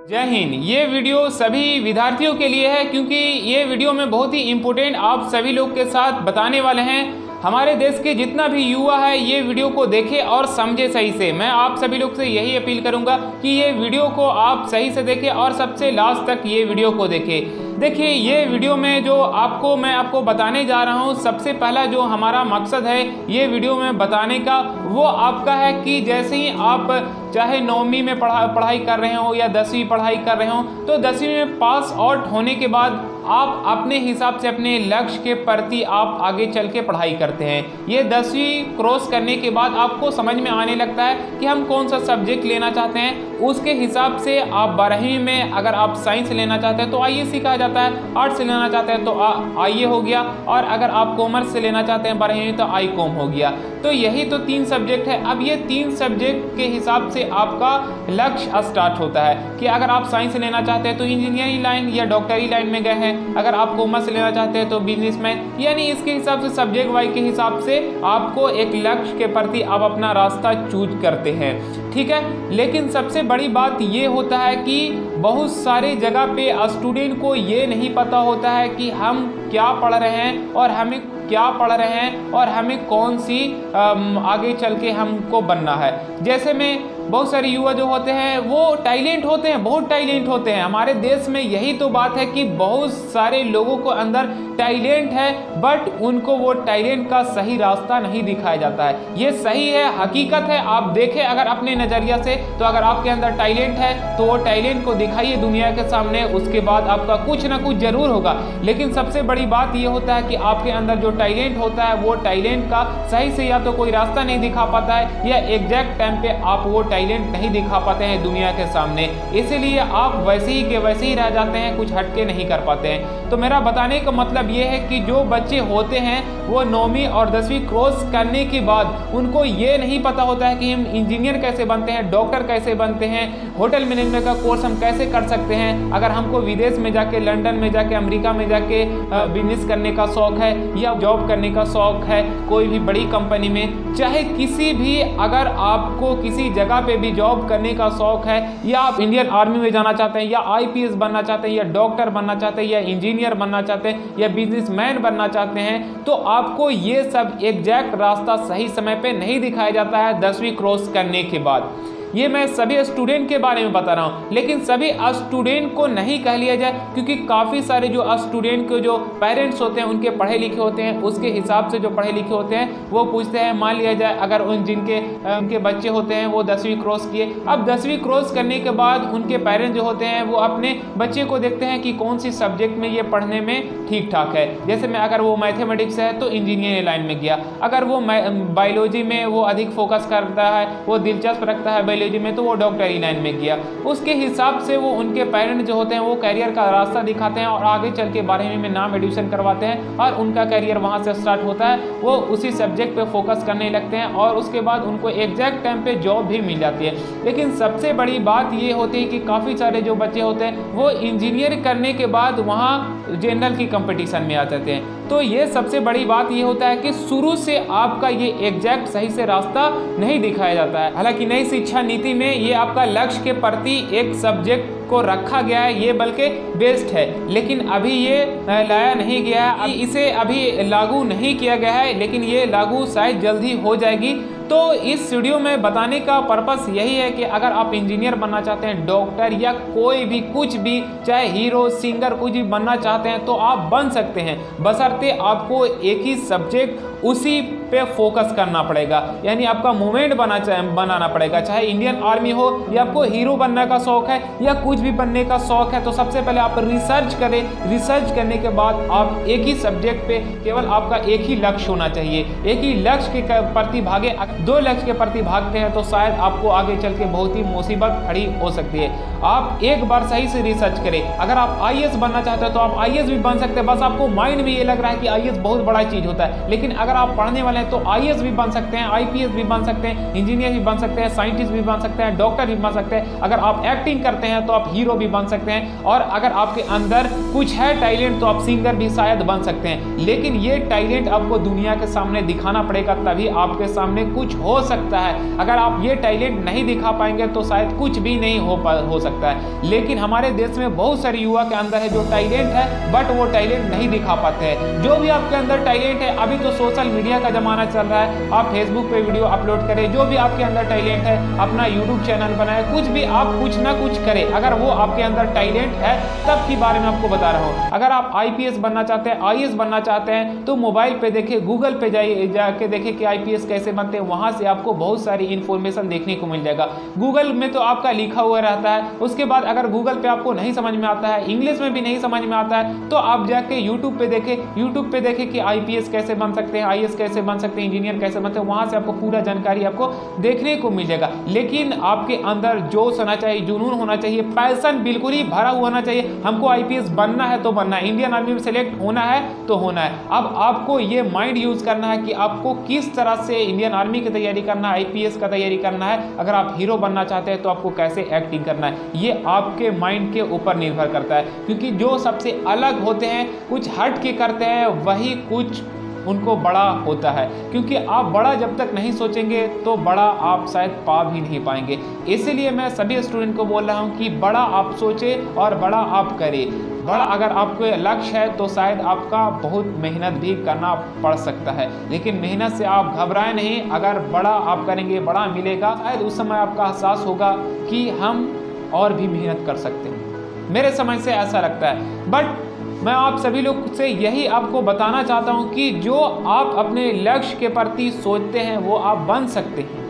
जय हिंद। ये वीडियो सभी विद्यार्थियों के लिए है क्योंकि ये वीडियो में बहुत ही इम्पोर्टेंट आप सभी लोग के साथ बताने वाले हैं। हमारे देश के जितना भी युवा है ये वीडियो को देखे और समझे सही से। मैं आप सभी लोग से यही अपील करूंगा कि ये वीडियो को आप सही से देखें और सबसे लास्ट तक ये वीडियो को देखें। देखिए, ये वीडियो में जो मैं आपको बताने जा रहा हूँ, सबसे पहला जो हमारा मकसद है ये वीडियो में बताने का वो आपका है कि जैसे ही आप चाहे 9वीं में पढ़ाई कर रहे हो या 10वीं पढ़ाई कर रहे हो, तो 10वीं में पास आउट होने के बाद आप अपने हिसाब से अपने लक्ष्य के प्रति आप आगे चल के पढ़ाई करते हैं। ये 10वीं क्रॉस करने के बाद आपको समझ में आने लगता है कि हम कौन सा सब्जेक्ट लेना चाहते हैं। उसके हिसाब से आप 12वीं में अगर आप साइंस लेना चाहते हैं तो आईए सिखाया जाता है, आर्ट्स से लेना चाहते हैं तो आईए हो गया, और अगर आप कॉमर्स से लेना चाहते हैं 12वीं में तो आई कॉम हो गया। तो यही तो 3 सब्जेक्ट है। अब ये 3 सब्जेक्ट के हिसाब से आपका लक्ष्य स्टार्ट होता है कि अगर आप साइंस लेना चाहते हैं तो इंजीनियरिंग लाइन या डॉक्टरी लाइन में गए हैं, अगर आप कॉमर्स लेना चाहते हैं तो बिजनेस में, यानी इसके हिसाब से सब्जेक्ट वाइज के हिसाब से आपको एक लक्ष्य के प्रति आप अपना रास्ता चूज करते हैं, ठीक है। लेकिन सबसे बड़ी बात ये होता है कि बहुत सारे जगह पे स्टूडेंट को ये नहीं पता होता है कि हम क्या पढ़ रहे हैं और हमें क्या पढ़ रहे हैं और हमें कौन सी आगे चल के हमको बनना है। जैसे में बहुत सारे युवा जो होते हैं वो टैलेंट होते हैं, बहुत टैलेंट होते हैं। हमारे देश में यही तो बात है कि बहुत सारे लोगों को अंदर टैलेंट है, बट उनको वो टैलेंट का सही रास्ता नहीं दिखाया जाता है। ये सही है, हकीकत है। आप देखें अगर अपने नज़रिया से, तो अगर आपके अंदर टैलेंट है तो वो टैलेंट को दिखाइए दुनिया के सामने, उसके बाद आपका कुछ ना कुछ जरूर होगा। लेकिन सबसे बड़ी बात ये होता है कि आपके अंदर जो टैलेंट होता है वो टैलेंट का सही से या तो कोई रास्ता नहीं दिखा पाता है या एग्जैक्ट टाइम पे आप वो टैलेंट नहीं दिखा पाते हैं दुनिया के सामने, इसीलिए आप वैसे ही के वैसे ही रह जाते हैं, कुछ हटके नहीं कर पाते हैं। तो मेरा बताने का मतलब ये है कि जो बच्चे होते हैं वो 9वीं और 10वीं क्रॉस करने के बाद उनको ये नहीं पता होता है कि हम इंजीनियर कैसे बनते हैं, डॉक्टर कैसे बनते हैं, होटल मैनेजमेंट का कोर्स हम कैसे कर सकते हैं, अगर हमको विदेश में जाके, लंदन में जाके, अमेरिका में जाके बिजनेस करने का शौक है या जॉब करने का शौक है कोई भी बड़ी कंपनी में, चाहे किसी भी, अगर आपको किसी जगह पे भी जॉब करने का शौक है या आप इंडियन आर्मी में जाना चाहते हैं या आईपीएस बनना चाहते हैं या डॉक्टर बनना चाहते हैं या इंजीनियर बनना चाहते हैं या बिजनेसमैन बनना चाहते हैं, तो आपको ये सब एग्जैक्ट रास्ता सही समय पे नहीं दिखाया जाता है 10वीं क्रॉस करने के बाद। ये मैं सभी स्टूडेंट के बारे में बता रहा हूँ, लेकिन सभी स्टूडेंट को नहीं कह लिया जाए क्योंकि काफ़ी सारे जो स्टूडेंट के जो पेरेंट्स होते हैं उनके पढ़े लिखे होते हैं, उसके हिसाब से जो पढ़े लिखे होते हैं वो पूछते हैं। मान लिया जाए अगर उनके बच्चे होते हैं वो 10वीं क्रॉस किए, अब 10वीं क्रॉस करने के बाद उनके पेरेंट्स जो होते हैं वो अपने बच्चे को देखते हैं कि कौन सी सब्जेक्ट में ये पढ़ने में ठीक ठाक है। जैसे में अगर वो मैथमेटिक्स है तो इंजीनियरिंग लाइन में गया, अगर वो बायोलॉजी में वो अधिक फोकस करता है, वो दिलचस्प रखता है में, तो वो डॉक्टरी लाइन में गया। उसके हिसाब से वो उनके पेरेंट जो होते हैं वो करियर का रास्ता दिखाते हैं और आगे चल के 12वीं में नाम एडमिशन करवाते हैं और उनका करियर वहां से स्टार्ट होता है। वो उसी सब्जेक्ट पे फोकस करने लगते हैं और उसके बाद उनको एग्जैक्ट टाइम पे जॉब भी मिल जाती है। लेकिन सबसे बड़ी बात ये होती है कि काफ़ी सारे जो बच्चे होते हैं वो इंजीनियर करने के बाद वहाँ जनरल की कंपटीशन में आ जाते हैं। तो ये सबसे बड़ी बात ये होता है कि शुरू से आपका ये एग्जैक्ट सही से रास्ता नहीं दिखाया जाता है। हालांकि नई शिक्षा नीति में ये आपका लक्ष्य के प्रति एक सब्जेक्ट को रखा गया है, ये बल्कि बेस्ट है, लेकिन अभी ये लाया नहीं गया है, इसे अभी लागू नहीं किया गया है, लेकिन ये लागू शायद जल्द ही हो जाएगी। तो इस वीडियो में बताने का पर्पस यही है कि अगर आप इंजीनियर बनना चाहते हैं, डॉक्टर या कोई भी कुछ भी, चाहे हीरो, सिंगर, कुछ भी बनना चाहते हैं तो आप बन सकते हैं, बशर्ते आपको एक ही सब्जेक्ट उसी पे फोकस करना पड़ेगा, यानी आपका मूवमेंट बनाना पड़ेगा। चाहे इंडियन आर्मी हो या आपको हीरो बनने का शौक है या कुछ भी बनने का शौक है, तो सबसे पहले आप रिसर्च करें। रिसर्च करने के बाद आप एक ही सब्जेक्ट पे केवल आपका एक ही लक्ष्य होना चाहिए, एक ही लक्ष्य के प्रति भागे। 2 लक्ष्य के प्रति भागते हैं तो शायद आपको आगे चल के बहुत ही मुसीबत खड़ी हो सकती है। आप एक बार सही से रिसर्च करें। अगर आप आईएएस बनना चाहते हो तो आप आईएएस भी बन सकते हैं, बस आपको माइंड में ये लग रहा है कि आईएएस बहुत बड़ा चीज़ होता है, लेकिन अगर अगर आप पढ़ने वाले हैं तो IAS भी बन सकते हैं, IPS भी बन सकते हैं, इंजीनियर भी बन सकते हैं, साइंटिस्ट भी बन सकते हैं, डॉक्टर भी बन सकते हैं। अगर आप एक्टिंग करते हैं तो आप हीरो भी बन सकते हैं, और अगर आपके अंदर कुछ है टैलेंट तो आप सिंगर भी शायद बन सकते हैं। लेकिन ये टैलेंट आपको दुनिया के सामने दिखाना पड़ेगा, तभी आपके सामने कुछ हो सकता है। अगर आप ये टैलेंट नहीं दिखा पाएंगे तो शायद कुछ भी नहीं हो सकता है। लेकिन हमारे देश में बहुत सारे युवा के अंदर है जो टैलेंट है, बट वो टैलेंट नहीं दिखा पाते हैं। जो भी आपके अंदर टैलेंट है, अभी तो सोशल मीडिया का जमाना चल रहा है, आप फेसबुक पे वीडियो अपलोड करें, जो भी आपके अंदर टैलेंट है, अपना यूट्यूब चैनल बनाए, कुछ भी आप कुछ ना कुछ करें। अगर वो आपके अंदर टैलेंट है तब की बारे में आपको बता रहा हूँ। अगर आप IPS बनना चाहते हैं, IAS बनना चाहते हैं तो मोबाइल पे देखें, गूगल पे जाके देखें कि IPS कैसे बनते हैं। वहां से आपको बहुत सारी इंफॉर्मेशन देखने को मिल जाएगा। गूगल में तो आपका लिखा हुआ रहता है। उसके बाद अगर गूगल पे आपको नहीं समझ में आता है, इंग्लिश में भी नहीं समझ में आता है, तो आप जाके यूट्यूब पे देखें कि IPS कैसे बन सकते हैं, IAS कैसे बन सकते हैं, इंजीनियर कैसे बनते हैं। वहां से आपको पूरा जानकारी आपको देखने को मिल जाएगा। लेकिन आपके अंदर जोश होना चाहिए, जुनून होना चाहिए, पैशन बिल्कुल ही भरा हुआ होना चाहिए। हमको IPS बनना है तो बनना है, इंडियन आर्मी में सेलेक्ट होना है तो होना है। अब आपको ये माइंड यूज करना है कि आपको किस तरह से इंडियन आर्मी की तैयारी करना है, IPS का तैयारी करना है। अगर आप हीरो बनना चाहते हैं तो आपको कैसे एक्टिंग करना है, ये आपके माइंड के ऊपर निर्भर करता है। क्योंकि जो सबसे अलग होते हैं, कुछ हट के करते हैं, वही कुछ उनको बड़ा होता है। क्योंकि आप बड़ा जब तक नहीं सोचेंगे तो बड़ा आप शायद पा भी नहीं पाएंगे। इसीलिए मैं सभी स्टूडेंट को बोल रहा हूँ कि बड़ा आप सोचें और बड़ा आप करें। बड़ा अगर आपको लक्ष्य है तो शायद आपका बहुत मेहनत भी करना पड़ सकता है, लेकिन मेहनत से आप घबराएं नहीं। अगर बड़ा आप करेंगे, बड़ा मिलेगा, शायद उस समय आपका एहसास होगा कि हम और भी मेहनत कर सकते हैं। मेरे समझ से ऐसा लगता है। बट मैं आप सभी लोग से यही आपको बताना चाहता हूं कि जो आप अपने लक्ष्य के प्रति सोचते हैं वो आप बन सकते हैं,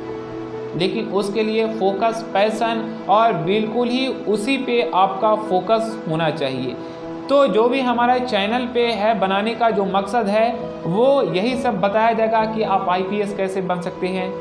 लेकिन उसके लिए फोकस, पैशन और बिल्कुल ही उसी पे आपका फोकस होना चाहिए। तो जो भी हमारे चैनल पे है बनाने का जो मकसद है वो यही सब बताया जाएगा कि आप IPS कैसे बन सकते हैं,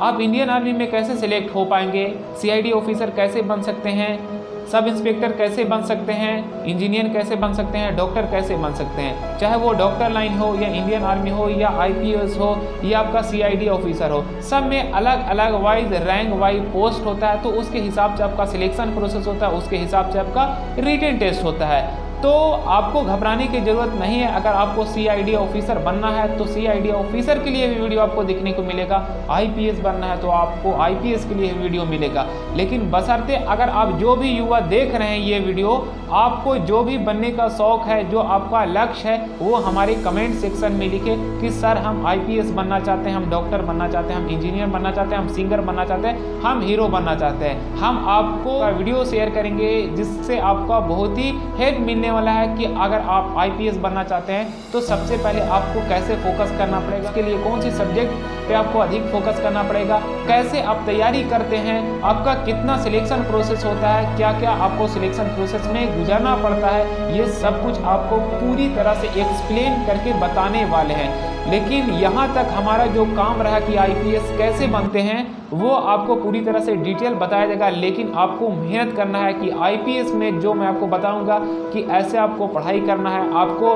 आप इंडियन आर्मी में कैसे सिलेक्ट हो पाएंगे, CID ऑफिसर कैसे बन सकते हैं, सब इंस्पेक्टर कैसे बन सकते हैं, इंजीनियर कैसे बन सकते हैं, डॉक्टर कैसे बन सकते हैं। चाहे वो डॉक्टर लाइन हो या इंडियन आर्मी हो या IPS हो या आपका CID ऑफिसर हो, सब में अलग अलग वाइज रैंक वाइज पोस्ट होता है। तो उसके हिसाब से आपका सिलेक्शन प्रोसेस होता है, उसके हिसाब से आपका रिटन टेस्ट होता है। तो आपको घबराने की ज़रूरत नहीं है। अगर आपको CID ऑफिसर बनना है तो CID ऑफिसर के लिए भी वीडियो आपको देखने को मिलेगा, IPS बनना है तो आपको IPS के लिए वीडियो मिलेगा। लेकिन बशर्ते अगर आप जो भी युवा देख रहे हैं ये वीडियो, आपको जो भी बनने का शौक़ है, जो आपका लक्ष्य है, वो हमारे कमेंट सेक्शन में लिखे कि सर हम IPS बनना चाहते हैं, हम डॉक्टर बनना चाहते हैं, हम इंजीनियर बनना चाहते हैं, हम सिंगर बनना चाहते हैं, हम हीरो बनना चाहते हैं। हम आपको वीडियो शेयर करेंगे जिससे आपका बहुत ही हेल्प मिलने वाला है कि अगर आप IPS बनना चाहते हैं तो सबसे पहले आपको कैसे फोकस करना पड़ेगा, इसके लिए कौन सी सब्जेक्ट पे आपको अधिक फोकस करना पड़ेगा, कैसे आप तैयारी करते हैं, आपका कितना सिलेक्शन प्रोसेस होता है, क्या क्या आपको सिलेक्शन प्रोसेस में गुजरना पड़ता है, ये सब कुछ आपको पूरी तरह से एक्सप्लेन करके बताने वाले हैं। लेकिन यहाँ तक हमारा जो काम रहा कि IPS कैसे बनते हैं वो आपको पूरी तरह से डिटेल बताया जाएगा। लेकिन आपको मेहनत करना है कि IPS में जो मैं आपको बताऊंगा कि ऐसे आपको पढ़ाई करना है, आपको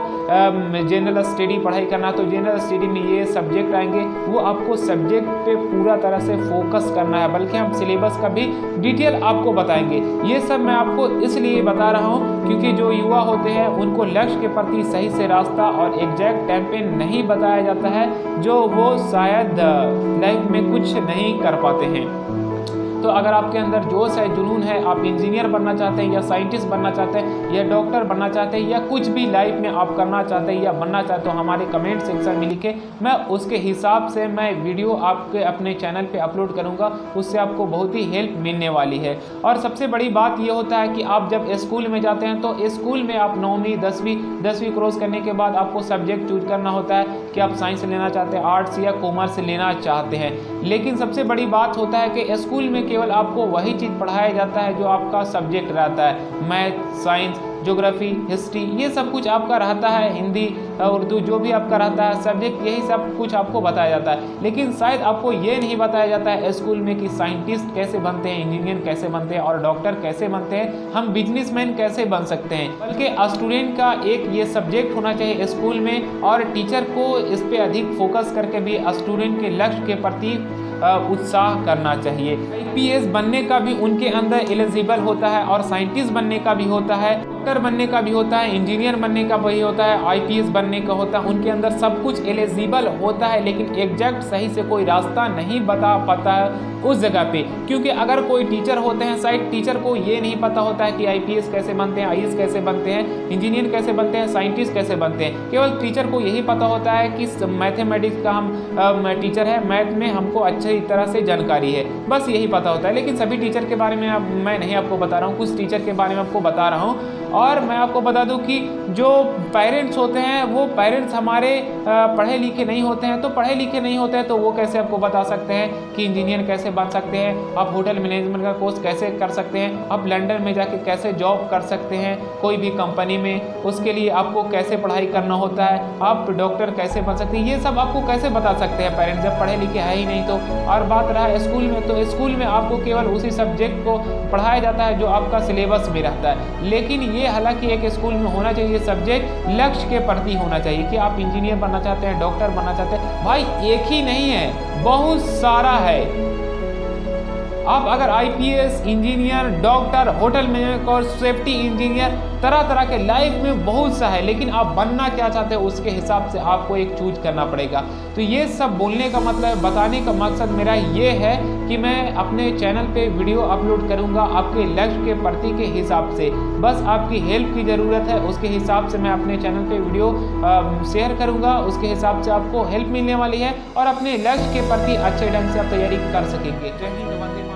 जनरल स्टडी पढ़ाई करना है तो जनरल स्टडी में ये सब्जेक्ट आएंगे, वो आपको सब्जेक्ट पे पूरा तरह से फोकस करना है। बल्कि हम सिलेबस का भी डिटेल आपको बताएंगे। ये सब मैं आपको इसलिए बता रहा हूँ क्योंकि जो युवा होते हैं उनको लक्ष्य के प्रति सही से रास्ता और एग्जैक्ट टाइम पे नहीं बताया जाता है, जो वो शायद लाइफ में कुछ नहीं कर पाते हैं। तो अगर आपके अंदर जोश है, जुनून है, आप इंजीनियर बनना चाहते हैं या साइंटिस्ट बनना चाहते हैं या डॉक्टर बनना चाहते हैं या कुछ भी लाइफ में आप करना चाहते हैं या बनना चाहते हो, हमारे कमेंट सेक्शन में लिखे, मैं उसके हिसाब से मैं वीडियो आपके अपने चैनल पे अपलोड करूंगा। उससे आपको बहुत ही हेल्प मिलने वाली है। और सबसे बड़ी बात ये होता है कि आप जब स्कूल में जाते हैं तो स्कूल में आप 9वीं 10वीं क्रॉस करने के बाद आपको सब्जेक्ट चूज करना होता है कि आप साइंस लेना चाहते हैं, आर्ट्स या कॉमर्स लेना चाहते हैं। लेकिन सबसे बड़ी बात होता है कि स्कूल में केवल आपको वही चीज़ पढ़ाया जाता है जो आपका सब्जेक्ट रहता है, मैथ, साइंस, ज्योग्राफी, हिस्ट्री, ये सब कुछ आपका रहता है, हिंदी उर्दू जो भी आपका रहता है सब्जेक्ट, यही सब कुछ आपको बताया जाता है। लेकिन शायद आपको ये नहीं बताया जाता है स्कूल में कि साइंटिस्ट कैसे बनते हैं, इंजीनियर कैसे बनते हैं और डॉक्टर कैसे बनते हैं, हम बिजनेसमैन कैसे बन सकते हैं। बल्कि स्टूडेंट का एक ये सब्जेक्ट होना चाहिए स्कूल में, और टीचर को इस पे अधिक फोकस करके भी स्टूडेंट के लक्ष्य के प्रति उत्साह करना चाहिए। आईपीएस बनने का भी उनके अंदर एलिजिबल होता है, और साइंटिस्ट बनने का भी होता है, डॉक्टर बनने का भी होता है, इंजीनियर बनने का भी होता है, आईपीएस बनने का होता है। उनके अंदर सब कुछ एलिजिबल होता है, लेकिन एग्जैक्ट सही से कोई रास्ता नहीं बता पाता है उस जगह पे। क्योंकि अगर कोई टीचर होते हैं, शायद टीचर को ये नहीं पता होता है कि आईपीएस कैसे बनते हैं, आईएएस कैसे बनते हैं, इंजीनियर कैसे बनते हैं, साइंटिस्ट कैसे बनते हैं। केवल टीचर को यही पता होता है कि मैथमेटिक्स का हम टीचर है, मैथ में हमको अच्छी तरह से जानकारी है, बस यही पता होता है। लेकिन सभी टीचर के बारे में मैं नहीं आपको बता रहा हूँ, कुछ टीचर के बारे में आपको बता रहा हूँ। और मैं आपको बता दूं कि जो पेरेंट्स होते हैं वो पेरेंट्स हमारे पढ़े लिखे नहीं होते हैं, तो पढ़े लिखे नहीं होते हैं तो वो कैसे आपको बता सकते हैं कि इंजीनियर कैसे बन सकते हैं, आप होटल मैनेजमेंट का कोर्स कैसे कर सकते हैं, आप लंदन में जाके कैसे जॉब कर सकते हैं कोई भी कंपनी में, उसके लिए आपको कैसे पढ़ाई करना होता है, आप डॉक्टर कैसे बन सकते हैं, ये सब आपको कैसे बता सकते हैं पेरेंट्स जब पढ़े लिखे है ही नहीं तो। और बात रहा स्कूल में, तो स्कूल में आपको केवल उसी सब्जेक्ट को पढ़ाया जाता है जो आपका सिलेबस में रहता है। लेकिन ये हालांकि एक स्कूल में होना चाहिए सब्जेक्ट लक्ष्य के प्रति होना चाहिए कि आप इंजीनियर बनना चाहते हैं, डॉक्टर बनना चाहते हैं। भाई एक ही नहीं है, बहुत सारा है। आप अगर IPS, engineer, doctor, hotel management और सेफ्टी इंजीनियर, तरह तरह के लाइफ में बहुत सा है, लेकिन आप बनना क्या चाहते हैं उसके हिसाब से आपको एक चूज करना पड़ेगा। तो ये सब बोलने का मतलब, बताने का मकसद मेरा ये है कि मैं अपने चैनल पे वीडियो अपलोड करूंगा आपके लक्ष्य के प्रति के हिसाब से। बस आपकी हेल्प की ज़रूरत है, उसके हिसाब से मैं अपने चैनल पे वीडियो शेयर करूंगा, उसके हिसाब से आपको हेल्प मिलने वाली है और अपने लक्ष्य के प्रति अच्छे ढंग से आप तैयारी कर सकेंगे। जय हिंद, वंदे मातरम।